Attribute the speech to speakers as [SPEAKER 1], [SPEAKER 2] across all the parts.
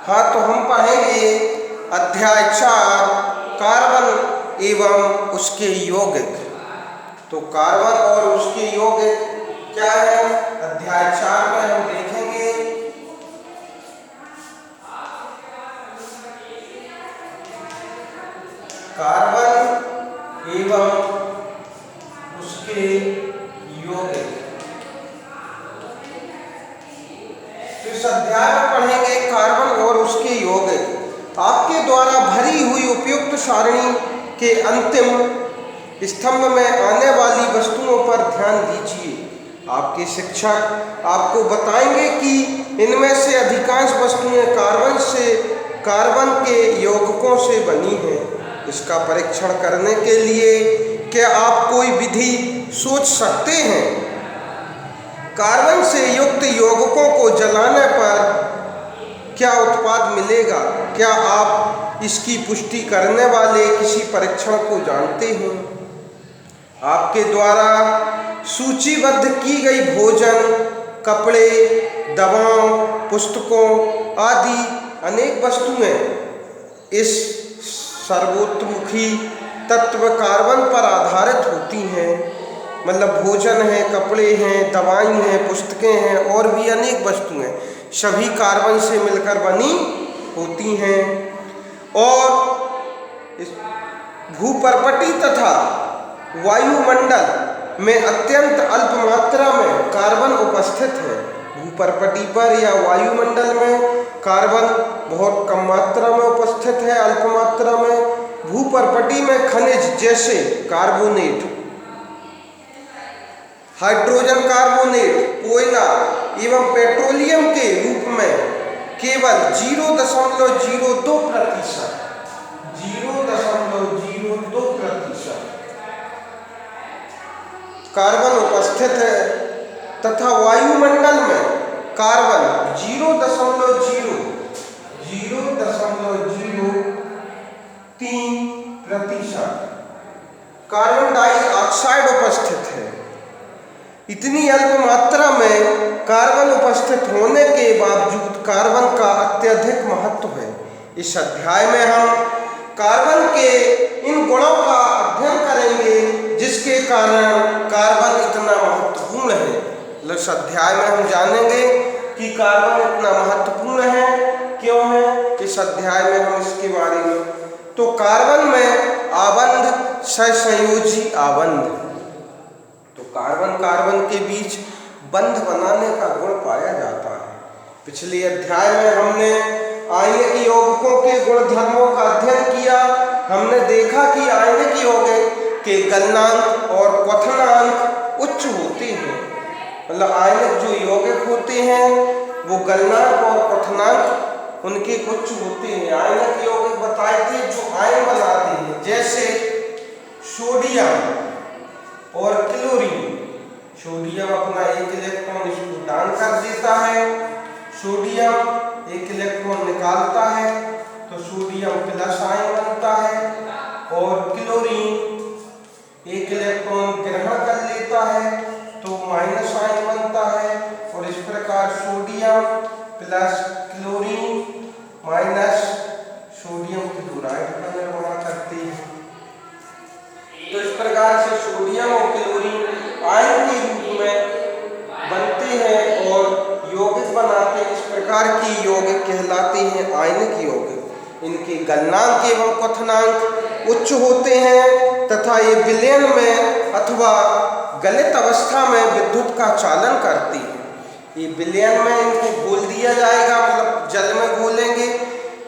[SPEAKER 1] हाँ, तो हम पढ़ेंगे अध्याय 4 कार्बन एवं उसके यौगिक। तो कार्बन और उसके यौगिक क्या है, अध्याय 4 में हम देखेंगे। कार्बन एवं उसके यौगिक। तो इस अध्याय में पढ़ेंगे कार्बन और उसके यौगिक। आपके द्वारा भरी हुई उपयुक्त सारणी के अंतिम स्तंभ में आने वाली वस्तुओं पर ध्यान दीजिए। आपके शिक्षक आपको बताएंगे कि इनमें से अधिकांश वस्तुएं कार्बन के यौगिकों से बनी हैं। इसका परीक्षण करने के लिए क्या आप कोई विधि सोच सकते हैं? कार्बन से युक्त यौगिकों को जलाने पर क्या उत्पाद मिलेगा? क्या आप इसकी पुष्टि करने वाले किसी परीक्षण को जानते हैं? आपके द्वारा सूचीबद्ध की गई भोजन, कपड़े, दवाओं, पुस्तकों आदि अनेक वस्तुएं इस सर्वतोमुखी तत्व कार्बन पर आधारित होती हैं। मतलब भोजन है, कपड़े हैं, दवाएं हैं, पुस्तकें हैं और भी अनेक वस्तुएं सभी कार्बन से मिलकर बनी होती हैं। और इस भूपर्पटी तथा वायुमंडल में अत्यंत अल्प मात्रा में कार्बन उपस्थित है। भूपर्पटी पर या वायुमंडल में कार्बन बहुत कम मात्रा में उपस्थित है, अल्प मात्रा में। भूपर्पटी में खनिज जैसे कार्बोनेट, हाइड्रोजन कार्बोनेट, कोयला एवं पेट्रोलियम के रूप में केवल 0.02% कार्बन उपस्थित है तथा वायुमंडल में कार्बन 0.03% कार्बन डाइऑक्साइड उपस्थित है। इतनी अल्प मात्रा में कार्बन उपस्थित होने के बावजूद कार्बन का अत्यधिक महत्व है। इस अध्याय में हम कार्बन के इन गुणों का अध्ययन करेंगे जिसके कारण कार्बन इतना महत्वपूर्ण है। इस अध्याय में हम जानेंगे कि कार्बन इतना महत्वपूर्ण है, क्यों है। इस अध्याय में हम इसके बारे में, तो कार्बन में आबंध, सहसंयोजी आबंध। तो कार्बन के बीच बंध बनाने का गुण पाया जाता है। पिछले अध्याय में हमने आयनिक यौगिकों के गुणधर्मों का अध्ययन किया। हमने देखा कि आयनिक यौगिक के गलनांक और क्वथनांक उच्च होते हैं। मतलब आयनिक जो यौगिक होते हैं वो गलनांक और क्वथनांक उनके उच्च होते हैं। आयनिक यौगिक बताए थे जो आयन बनाते हैं, जैसे सोडियम और क्लोरीन। सोडियम अपना एक इलेक्ट्रॉन इसको दान कर देता है, सोडियम एक इलेक्ट्रॉन निकालता है तो सोडियम प्लस आयन बनता है, और क्लोरीन एक इलेक्ट्रॉन ग्रहण कर लेता है तो माइनस आयन बनता है। और इस प्रकार sodium plus chlorine minus sodium chloride का निर्माण करते हैं। तो इस प्रकार से सोडियम और क्लोरीन आयन के रूप में बनते हैं और यौगिक बनाते हैं। इस प्रकार की यौगिक कहलाते हैं आयनिक यौगिक। इनके गलनांक एवं क्वथनांक उच्च होते हैं तथा ये विलयन में अथवा गलित अवस्था में विद्युत का चालन करती है। ये विलयन में इनको घोल दिया जाएगा, मतलब जल में घोलेंगे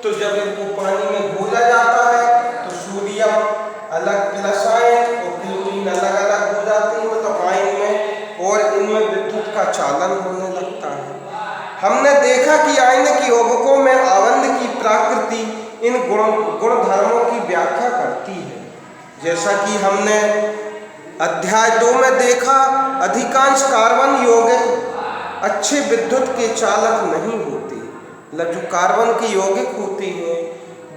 [SPEAKER 1] तो जब इनको पानी में घोला जाता है तो सोडियम अलग प्लस आयन और क्लोरीन अलग अलग हो जाते हैं, मतलब आयन में, और इनमें विद्युत का चालन होने लगता है। हमने देखा कि आयनिक यौगिकों में आबंध की प्रकृति इन गुणधर्मों की व्याख्या करती है। जैसा कि हमने अध्याय 2 में देखा, अधिकांश कार्बन यौगिक अच्छे विद्युत के चालक नहीं होते। मतलब जो कार्बन के यौगिक होते हैं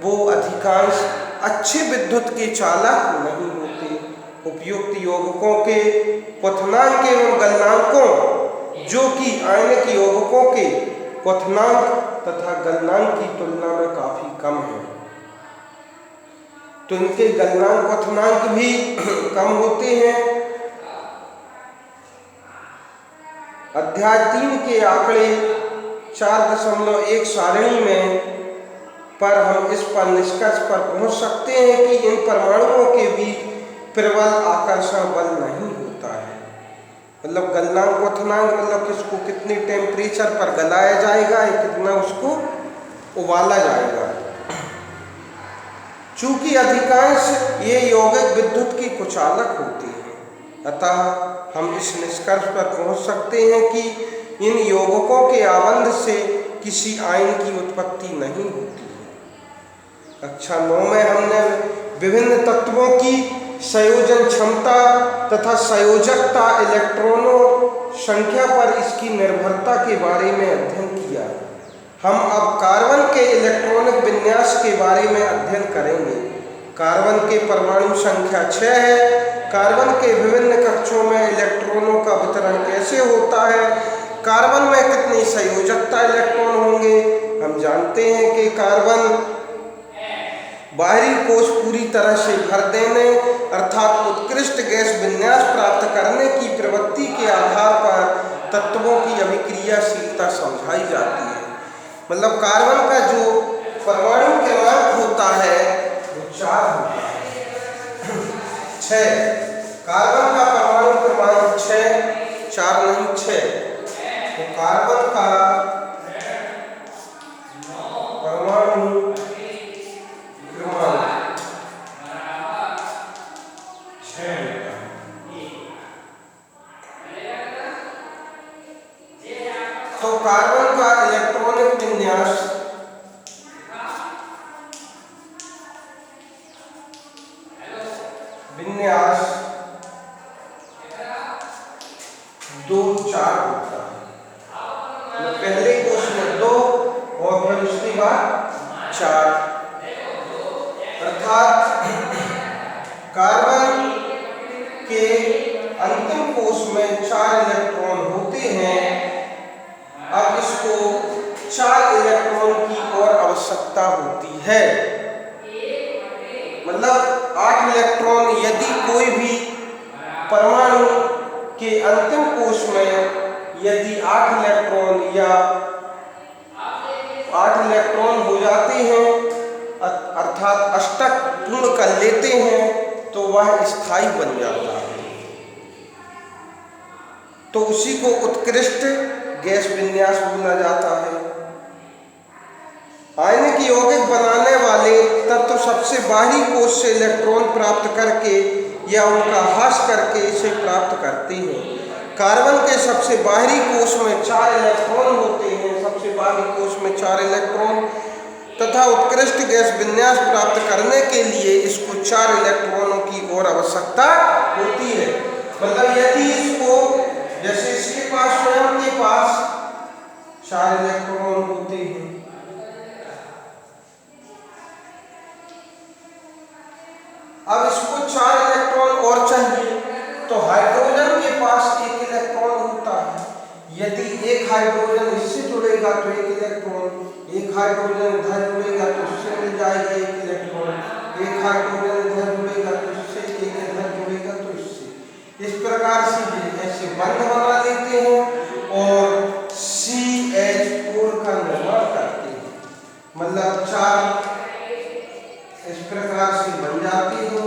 [SPEAKER 1] वो अधिकांश अच्छे विद्युत के चालक नहीं होते। उपयुक्त यौगिकों के क्वथनांक एवं गलनांकों जो कि आयनिक यौगिकों के क्वथनांक तथा गलनांक की तुलना में काफी कम है। तो इनके गलनांक क्वथनांक भी कम होते हैं। अध्याय 3 के आंकड़े 4.1 सारणी में पर हम इस पर निष्कर्ष पर पहुंच सकते हैं कि इन परमाणुओं के बीच प्रबल आकर्षण बल नहीं होता है। मतलब गलनांक क्वथनांक मतलब किसको कितने टेम्परेचर पर गलाया जाएगा या कितना उसको उबाला जाएगा। चूंकि अधिकांश ये यौगिक विद्युत की कुचालक होते हैं, अतः हम इस निष्कर्ष पर पहुंच सकते हैं कि इन यौगिकों के आबंध से किसी आयन की उत्पत्ति नहीं होती है। कक्षा 9 में हमने विभिन्न तत्वों की संयोजन क्षमता तथा संयोजकता, इलेक्ट्रॉनों संख्या पर इसकी निर्भरता के बारे में अध्ययन किया। हम अब कार्बन के इलेक्ट्रॉनिक विन्यास के बारे में अध्ययन करेंगे। कार्बन के परमाणु संख्या 6 है। कार्बन के विभिन्न कक्षों में इलेक्ट्रॉनों का वितरण कैसे होता है, कार्बन में कितनी संयोजकता इलेक्ट्रॉन होंगे। हम जानते हैं कि कार्बन बाहरी कोश पूरी तरह से भर देने अर्थात उत्कृष्ट गैस विन्यास प्राप्त करने की प्रवृत्ति के आधार पर तत्वों की अभिक्रियाशीलता समझाई जाती है। मतलब कार्बन का जो परमाणु क्रमांक होता है वो 4 होता है। 6 कार्बन का परमाणु क्रमांक 6, 4 नहीं 6। तो कार्बन का परमाणु क्रमांक 6 होता है। तो कार्बन का इलेक्ट्रॉनिक विन्यास विन्यास 2, 4 होता है। तो पहले कोश में 2 और फिर उसके बाद 4, अर्थात कार्बन के अंतिम कोश में 4 इलेक्ट्रॉन होते हैं। अब इसको 4 इलेक्ट्रॉन की और आवश्यकता होती है। मतलब 8 इलेक्ट्रॉन यदि कोई भी परमाणु के अंतिम कोश में यदि 8 इलेक्ट्रॉन या 8 इलेक्ट्रॉन हो जाते हैं अर्थात अष्टक पूर्ण कर लेते हैं तो वह स्थायी बन जाता है। तो उसी को उत्कृष्ट गैस विन्यास बोला जाता है। आयनिक यौगिक बनाने वाले तत्व सबसे बाहरी कोश से इलेक्ट्रॉन प्राप्त करके या उनका ह्रास करके इसे प्राप्त करते हैं। कार्बन के सबसे बाहरी कोश में 4 इलेक्ट्रॉन होते हैं, सबसे बाहरी कोश में 4 इलेक्ट्रॉन तथा उत्कृष्ट गैस विन्यास प्राप्त करने के लिए इसको 4 इलेक्ट्रॉनों की और आवश्यकता होती है। मतलब यदि इसको जैसे इसके पास स्वयं के पास 4 इलेक्ट्रॉन होते हैं, अब इसको 4 इलेक्ट्रॉन और चाहिए तो हाइड्रोजन के पास 1 इलेक्ट्रॉन होता है। यदि एक हाइड्रोजन इससे जुड़ेगा तो 1 इलेक्ट्रॉन, एक हाइड्रोजन इधर जुड़ेगा तो इससे मिल जाएगा 1 इलेक्ट्रॉन, एक हाइड्रोजन इधर जुड़ेगा तो इससे, एक इधर जुड़ेगा तो इससे। इस प्रकार से ऐसे बंध बना लेते हैं और CH4 का निर्माण करते हैं। मतलब 4 इस प्रकार से बन जाती हो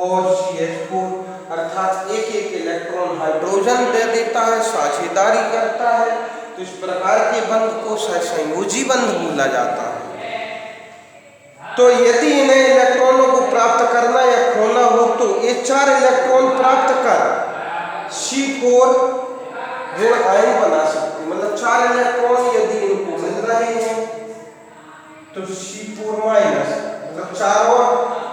[SPEAKER 1] और CH4 अर्थात एक इलेक्ट्रॉन हाइड्रोजन दे देता है, साझेदारी करता है। तो इस प्रकार के बंध को सहसंयोजी बंध बोला जाता है। तो यदि इन्हें इलेक्ट्रॉनों को प्राप्त करना या खोना हो तो ये 4 इलेक्ट्रॉन प्राप्त कर C4 ऋण आयन बना सकते। मतलब 4 इलेक्ट्रॉन यदि इनको मिल रहे हैं तो C4 माइनस मतलब 4 और,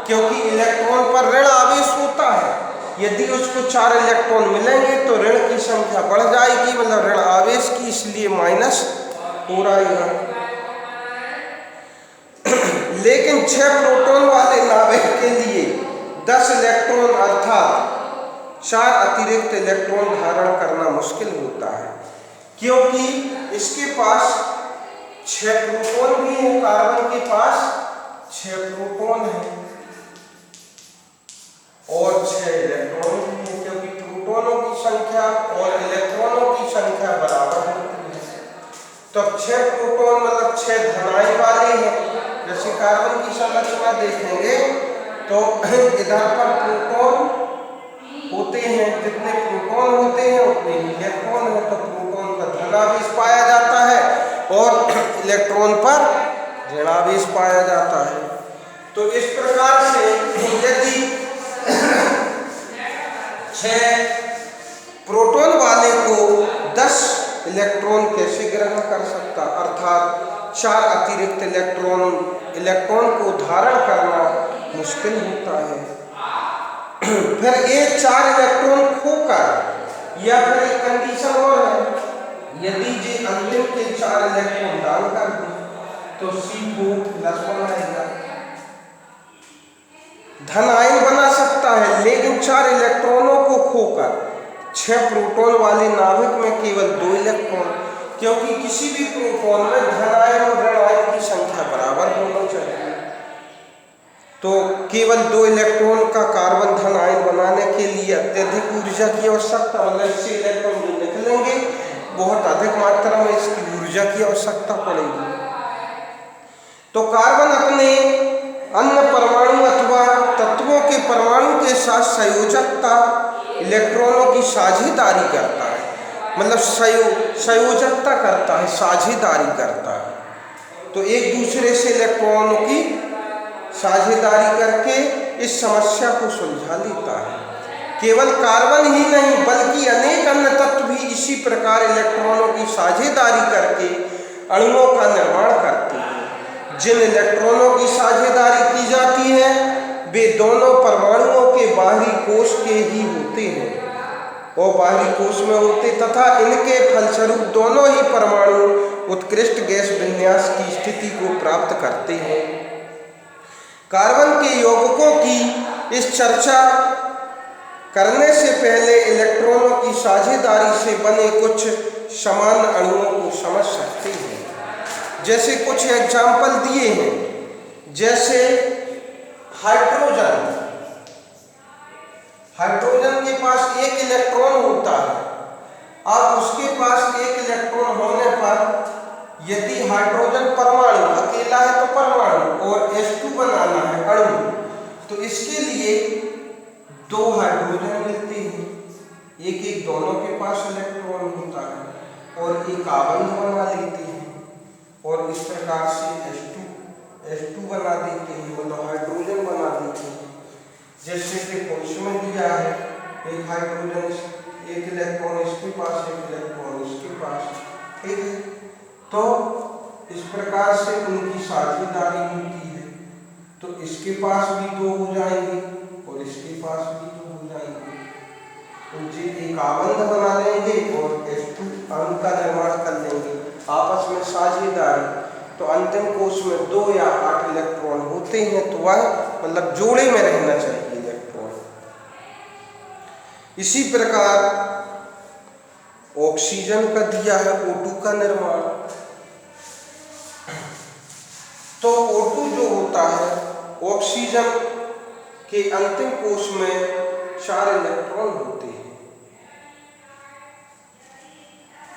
[SPEAKER 1] क्योंकि इलेक्ट्रॉन पर ऋण आवेश होता है, यदि उसको 4 इलेक्ट्रॉन मिलेंगे तो ऋण की संख्या बढ़ जाएगी, मतलब ऋण आवेश की, इसलिए माइनस हो रहेगा। लेकिन 6 प्रोटॉन वाले नाभिक के लिए 10 इलेक्ट्रॉन अर्थात 4 अतिरिक्त इलेक्ट्रॉन धारण करना मुश्किल होता है, क्योंकि इसके पास 6 प्रोटॉन भी है, कार्बन के पास 6 प्रोटॉन है और 6 इलेक्ट्रॉन भी है, क्योंकि प्रोटॉनों की संख्या और इलेक्ट्रॉनों की संख्या बराबर होती है। तो 6 प्रोटॉन मतलब 6 धनायन वाले हैं। जैसे कार्बन की संरचना देखेंगे तो इधर पर प्रोटॉन होते हैं, जितने प्रोटॉन होते हैं उतने इलेक्ट्रॉन है, तो प्रोटॉन पर धनावेश पाया जाता है और इलेक्ट्रॉन पर ऋणावेश पाया जाता है। तो इस प्रकार से यदि 6 प्रोटॉन वाले को 10 इलेक्ट्रॉन कैसे ग्रहण कर सकता, अर्थात 4 अतिरिक्त इलेक्ट्रॉन को धारण करना मुश्किल होता है। फिर ये 4 इलेक्ट्रॉन खोकर, या फिर एक कंडीशन और है, यदि ये अंतिम के 4 इलेक्ट्रॉन दान कर दे तो C4 प्लस बनाएगा, धन आयन बना सकता है। लेकिन 4 इलेक्ट्रॉनों को खोकर 6 प्रोटॉन वाले नाभिक में केवल 2 इलेक्ट्रॉन, क्योंकि किसी भी प्रोटॉन में धन आयन और ऋण आयन की संख्या बराबर होनी चाहिए, तो केवल 2 इलेक्ट्रॉन का कार्बन धन आयन बनाने के लिए अत्यधिक ऊर्जा की आवश्यकता, मतलब इससे इलेक्ट्रॉन जो निकलेंगे बहुत अधिक मात्रा में इसकी ऊर्जा की आवश्यकता पड़ेगी। तो कार्बन अपने अन्य परमाणु अथवा तत्वों के परमाणु के साथ संयोजकता इलेक्ट्रॉनों की साझेदारी करता है, मतलब संयोजकता करता है, साझेदारी करता है। तो एक दूसरे से इलेक्ट्रॉनों की साझेदारी करके इस समस्या को सुलझा लेता है। केवल कार्बन ही नहीं बल्कि अनेक अन्य तत्व भी इसी प्रकार इलेक्ट्रॉनों की साझेदारी करके अणुओं का निर्माण करते हैं। जिन इलेक्ट्रॉनों की साझेदारी की जाती है वे दोनों परमाणुओं के बाहरी कोश के ही होते हैं और बाहरी कोश में होते, तथा इनके फलस्वरूप दोनों ही परमाणु उत्कृष्ट गैस विन्यास की स्थिति को प्राप्त करते हैं। कार्बन के यौगिकों की इस चर्चा करने से पहले इलेक्ट्रॉनों की साझेदारी से बने कुछ समान अणुओं को समझ सकते हैं। जैसे कुछ एग्जाम्पल दिए हैं, जैसे हाइड्रोजन के पास 1 इलेक्ट्रॉन होता है। अब उसके पास 1 इलेक्ट्रॉन होने पर यदि हाइड्रोजन परमाणु अकेला है तो परमाणु और H2 बनाना है अणु, तो इसके लिए 2 हाइड्रोजन मिलते हैं, एक दोनों के पास इलेक्ट्रॉन होता है और एक आबंध बना लेते हैं और इस प्रकार से H2 बना देते हैं, मतलब हाइड्रोजन बना देते हैं। जैसे कि क्वेश्चन में दिया है, एक हाइड्रोजन 1 इलेक्ट्रॉन इसके पास, 1 इलेक्ट्रॉन इसके पास, ठीक है। तो इस प्रकार से उनकी साझेदारी होती है, तो इसके पास भी 2 हो जाएंगे और इसके पास भी 2 हो जाएंगे, तो ये एक आबंध बना लेंगे और H2 अणु का निर्माण कर लेंगे, आपस में साझेदारी। तो अंतिम कोश में 2 या 8 इलेक्ट्रॉन होते हैं, तो वह मतलब जोड़े में रहना चाहिए इलेक्ट्रॉन। इसी प्रकार ऑक्सीजन का दिया है O2 का निर्माण, तो O2 जो होता है ऑक्सीजन के अंतिम कोश में 4 इलेक्ट्रॉन होते हैं,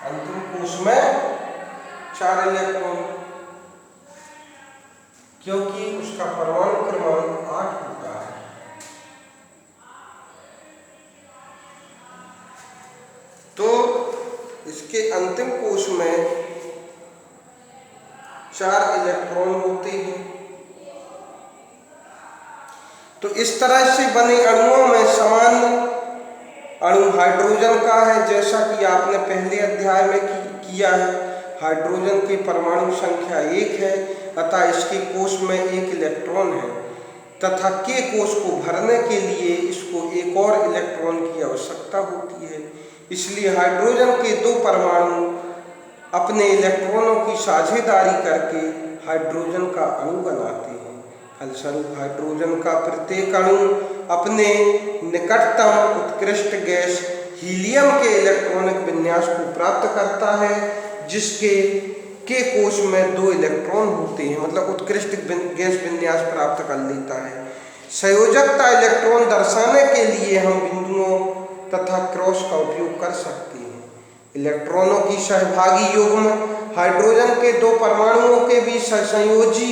[SPEAKER 1] अंतिम कोश में 4 इलेक्ट्रॉन, क्योंकि उसका परमाणु क्रमांक 8 होता है। तो इसके अंतिम कोश में 4 इलेक्ट्रॉन होते हैं। तो इस तरह से बने अणुओं में सामान्य अणु हाइड्रोजन का है, जैसा कि आपने पहले अध्याय में किया है। हाइड्रोजन की परमाणु संख्या 1 है, अतः इसके कोश में 1 इलेक्ट्रॉन है, तथा के कोश को भरने के लिए इसको एक और इलेक्ट्रॉन की आवश्यकता होती है। इसलिए हाइड्रोजन के 2 परमाणु अपने इलेक्ट्रॉनों की साझेदारी करके हाइड्रोजन का अणु बनाते हैं। फलस्वरूप हाइड्रोजन का प्रत्येक अणु अपने निकटतम उत्कृष्ट गैस हीलियम के इलेक्ट्रॉनिक विन्यास को प्राप्त करता है, जिसके के कोश में 2 इलेक्ट्रॉन होते हैं, मतलब उत्कृष्ट गैस विन्यास प्राप्त कर लेता है। संयोजकता इलेक्ट्रॉन दर्शाने के लिए हम बिंदुओं तथा क्रॉस का उपयोग कर सकते हैं। इलेक्ट्रॉनों की सहभागी युग्म हाइड्रोजन के 2 परमाणुओं के बीच संयोजी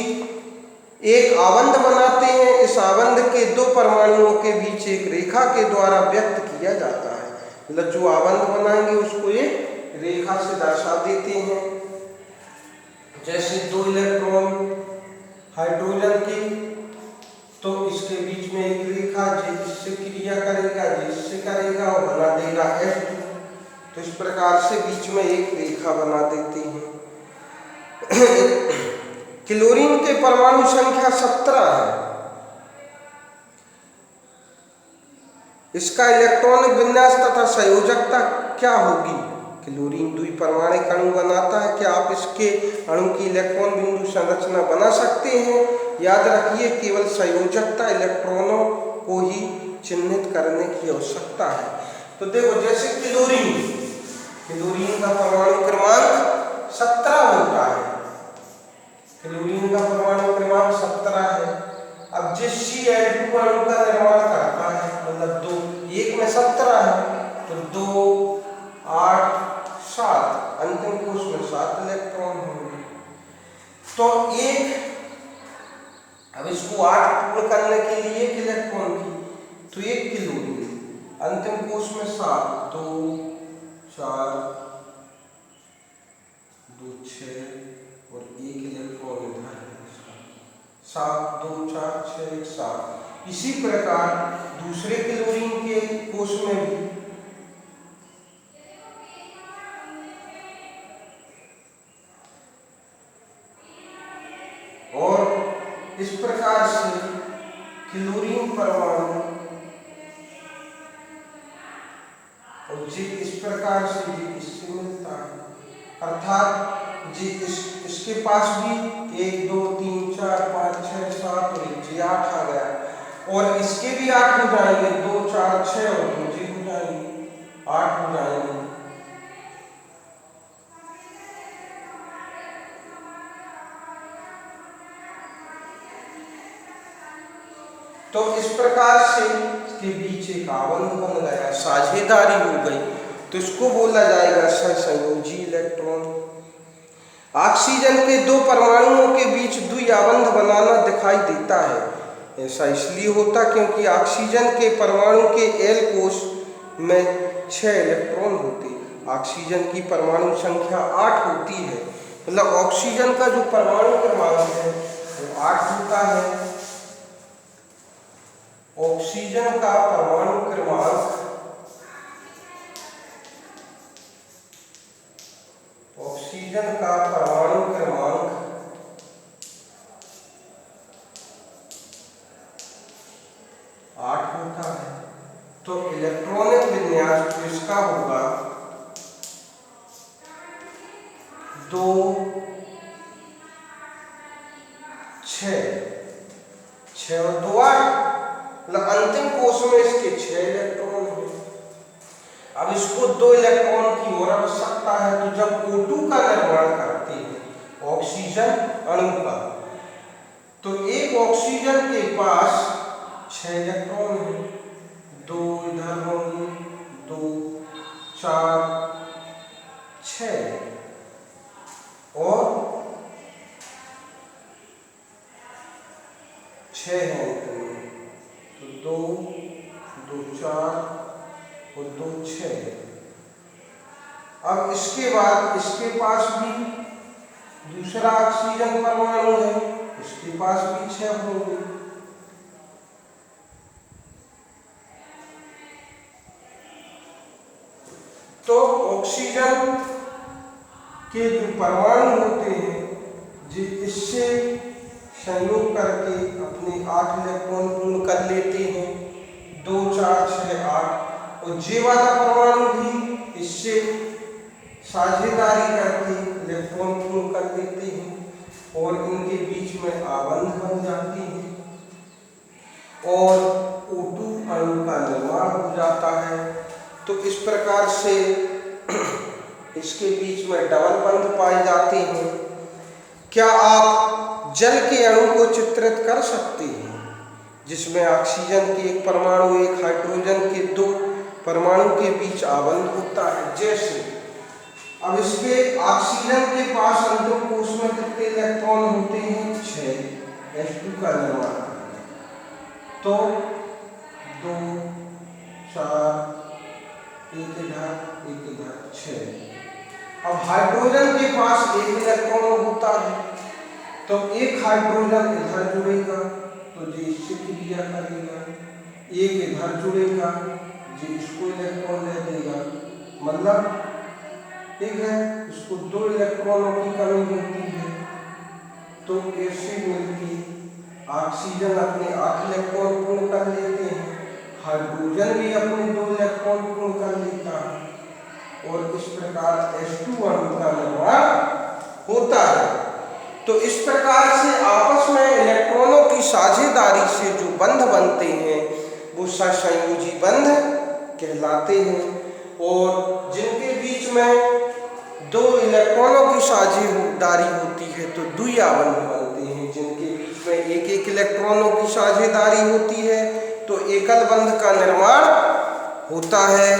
[SPEAKER 1] एक आबंध बनाते हैं। इस आबंध के 2 परमाणुओं के बीच एक रेखा के द्वारा व्यक्त किया जाता है, मतलब जो आबंध बनाएंगे उसको एक रेखा से दर्शा देते हैं। जैसे 2 इलेक्ट्रॉन हाइड्रोजन के, तो इसके बीच में एक रेखा, जिससे क्रिया करेगा, जिससे करेगा और बना देगा H2। तो इस प्रकार से बीच में एक रेखा बना देते हैं। क्लोरीन के परमाणु संख्या 17 है। इसका इलेक्ट्रॉनिक विन्यास तथा संयोजकता क्या होगी? क्लोरीन द्विपरमाणिक अणु बनाता है। क्या आप इसके अणु की इलेक्ट्रॉन बिंदु संरचना बना सकते हैं? याद रखिए, केवल संयोजकता इलेक्ट्रॉनों को ही चिन्हित करने की आवश्यकता है। तो देखो, जैसे क्लोरीन का परमाणु क्रमांक 17 होता है। क्लोरीन का परमाणु क्रमांक 17 है। अब जिस Cl2 अणु का निर्माण करता है, मतलब 2, एक में 17 है, तो 2, 8, 7, अंतिम कोश में 7 इलेक्ट्रॉन होंगे। तो अब इसको 8 पूर्ण करने के लिए एक इलेक्ट्रॉन की, तो एक क्लोरीन, अंतिम कोश में 7, 2, 4, 2, 6 और एक इलेक्ट्रॉन इधर है, 7, 2, 4, 6, 7। इसी प्रकार दूसरे क्लोरीन के कोश में भी और इस प्रकार से क्लोरीन परमाणु और जी इस प्रकार से जी इससे मिलता है, अर्थात जी इसके पास भी 1, 2, 3, 4, 5, 6, 7 और जी 8 आ गया, और इसके भी 8 हो जाएंगे, 2, 4, 6 और 2 जी हो जाएंगे, 8 हो जाएंगे। तो इस प्रकार से इसके बीच एक आबंध बन गया, साझेदारी हो गई, तो इसको बोला जाएगा सहसंयोजी इलेक्ट्रॉन। ऑक्सीजन के 2 परमाणुओं के बीच द्विआबंध बनाना दिखाई देता है। ऐसा इसलिए होता क्योंकि ऑक्सीजन के परमाणु के L कोश में 6 इलेक्ट्रॉन होते। ऑक्सीजन की परमाणु संख्या 8 होती है, मतलब ऑक्सीजन का जो परमाणु क्रमांक है वो 8 होता है। ऑक्सीजन का परमाणु क्रमांक ऑक्सीजन का परमाणु क्रमांक 8 होता है। तो इलेक्ट्रॉनिक विन्यास इसका होगा 2, 6 और 2, 8, मतलब अंतिम कोश में इसके 6 इलेक्ट्रॉन हैं। अब इसको 2 इलेक्ट्रॉन की और आवश्यकता है, तो जब O2 का निर्माण करते हैं ऑक्सीजन अणु का, तो एक ऑक्सीजन के पास 6 इलेक्ट्रॉन हैं, 2 इधर होंगे, 2, 4, 6 और 6 हैं, तो 2, 2, 4 और 2, 6। अब इसके बाद इसके पास भी दूसरा ऑक्सीजन परमाणु है, इसके पास भी 6 होंगे। तो ऑक्सीजन के जो परमाणु होते हैं जो इससे संयोग करके अपने 8 इलेक्ट्रॉन पूर्ण कर लेते हैं, 2, 4, 6, 8, और जे वाला परमाणु भी इससे साझेदारी करके इलेक्ट्रॉन पूर्ण कर देते हैं और इनके बीच में आबंध बन जाती है और O2 अणु का निर्माण हो जाता है। तो इस प्रकार से इसके बीच में डबल बंध पाए जाते हैं। क्या आप जल के अणु को चित्रित कर सकते हैं जिसमें ऑक्सीजन के एक परमाणु एक हाइड्रोजन के दो परमाणु के बीच आबंध होता है? जैसे अब इसके ऑक्सीजन के पास अंतिम कोश में कितने इलेक्ट्रॉन होते हैं? 6। H2 का निर्माण करें तो 2 4 एक इधर 6। अब हाइड्रोजन के पास एक इलेक्ट्रॉन होता है तो एक हाइड्रोजन इधर जुड़ेगा तो जी इससे क्रिया करेगा, एक इधर जुड़ेगा जी इसको इलेक्ट्रॉन दे देगा, मतलब ठीक है, इसको 2 इलेक्ट्रॉनों की कमी होती है तो ऐसे मिलकर ऑक्सीजन अपने 8 इलेक्ट्रॉन पूर्ण कर लेते हैं, हाइड्रोजन भी अपने 2 इलेक्ट्रॉन पूर्ण कर लेता है और इस प्रकार H2 अणु का निर्माण होता है। तो इस प्रकार से आपस में इलेक्ट्रॉनों की साझेदारी से जो बंध बनते हैं वो सहसंयोजी बंध कहलाते हैं और जिनके बीच में 2 इलेक्ट्रॉनों की साझेदारी होती है तो द्विया बंध बनते हैं। जिनके बीच में एक इलेक्ट्रॉनों की साझेदारी होती है तो एकल बंध का निर्माण होता है।